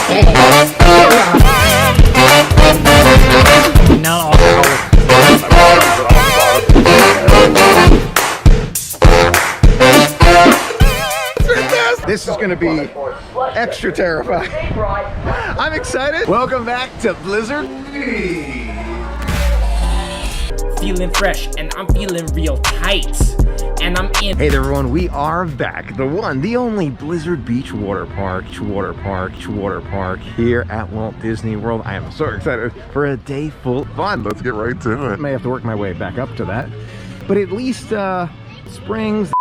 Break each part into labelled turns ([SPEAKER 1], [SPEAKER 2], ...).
[SPEAKER 1] This is gonna be extra terrifying. I'm excited. Welcome back to Blizzard.
[SPEAKER 2] Feeling fresh and I'm feeling real tight. And I'm in.
[SPEAKER 1] Hey there everyone, we are back. The one, the only Blizzard Beach water park here at Walt Disney World. I am so excited for a day full of fun. Let's get right to it. I may have to work my way back up to that. But at least Springs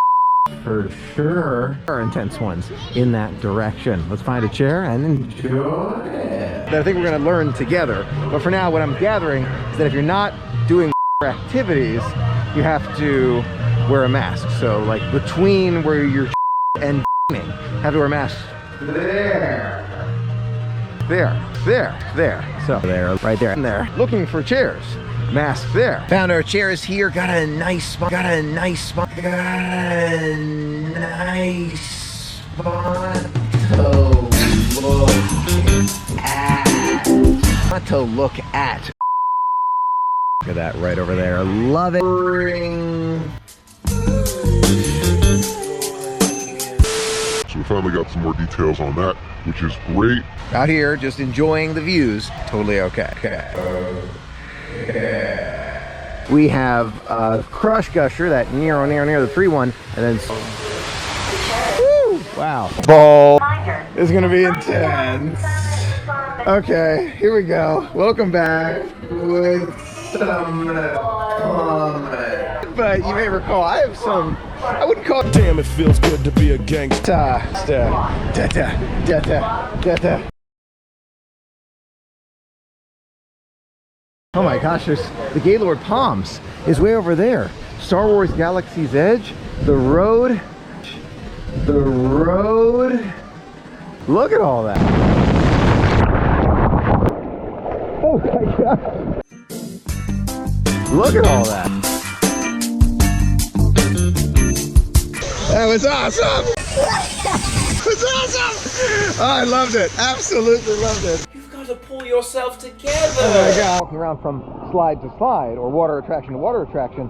[SPEAKER 1] for sure are intense ones in that direction. Let's find a chair and enjoy it. I think we're gonna learn together. But for now, what I'm gathering is that if you're not doing activities, you have to wear a mask. So like between where you're and have to wear a mask. There. So there, right there, and there. Looking for chairs. Mask there. Found our chairs here. Got a nice spot. Got a nice spot to look at. Look at that right over there. Love it.
[SPEAKER 3] So we finally got some more details on that, which is great.
[SPEAKER 1] Out here, just enjoying the views. Totally okay. We have Crush Gusher, that near the 3-1, and then woo, wow. Ball is gonna be intense. Okay, here we go. Welcome back with some but you may recall I have some, I wouldn't call it.
[SPEAKER 4] Damn, it feels good to be a gangster.
[SPEAKER 1] Oh my gosh, there's the Gaylord Palms is way over there. Star Wars Galaxy's Edge, the road. Look at all that. Oh my God. Look at all that. That was awesome. It was awesome. Oh, I loved it. Absolutely loved it.
[SPEAKER 2] You've got to pull yourself together.
[SPEAKER 1] Oh my God. Walking around from slide to slide or water attraction to water attraction.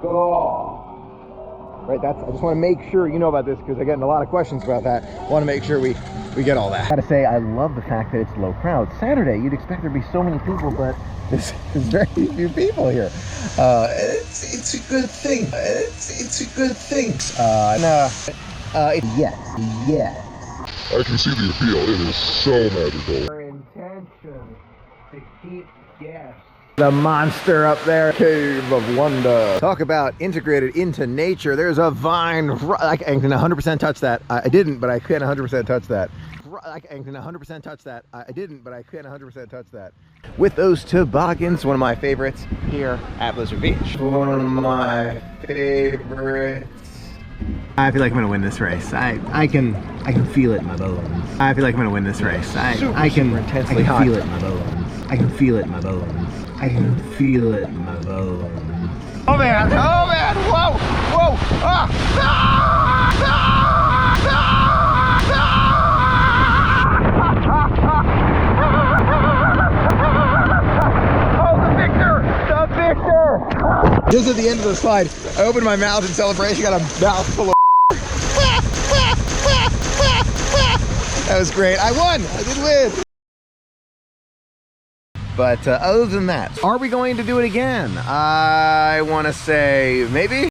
[SPEAKER 1] Oh. Right, I just want to make sure you know about this because I get a lot of questions about that. I want to make sure we get all that. I gotta say, I love the fact that it's low crowd. Saturday, you'd expect there'd be so many people, but there's very few people here. It's a good thing. It's a good thing. Yes.
[SPEAKER 3] I can see the appeal. It is so magical.
[SPEAKER 1] Our intention to keep guests. The monster up there, Cave of Wonder. Talk about integrated into nature. There's a vine. I can 100% touch that. I didn't, but I can 100% touch that. I can 100% touch that. I didn't, but I can 100% touch that. With those toboggans, one of my favorites here at Blizzard Beach. One of my favorites. I feel like I'm gonna win this race. I can feel it in my bones. I feel like I'm gonna win this race. I can feel it in my bones. I can feel it in my bones. I can feel it in my bones. Oh man! Oh man! Whoa! Whoa! Ah! Oh, the victor! The victor! Just at the end of the slide, I opened my mouth in celebration. Got a mouthful of. That was great. I won. I did win. But other than that, are we going to do it again? I want to say maybe.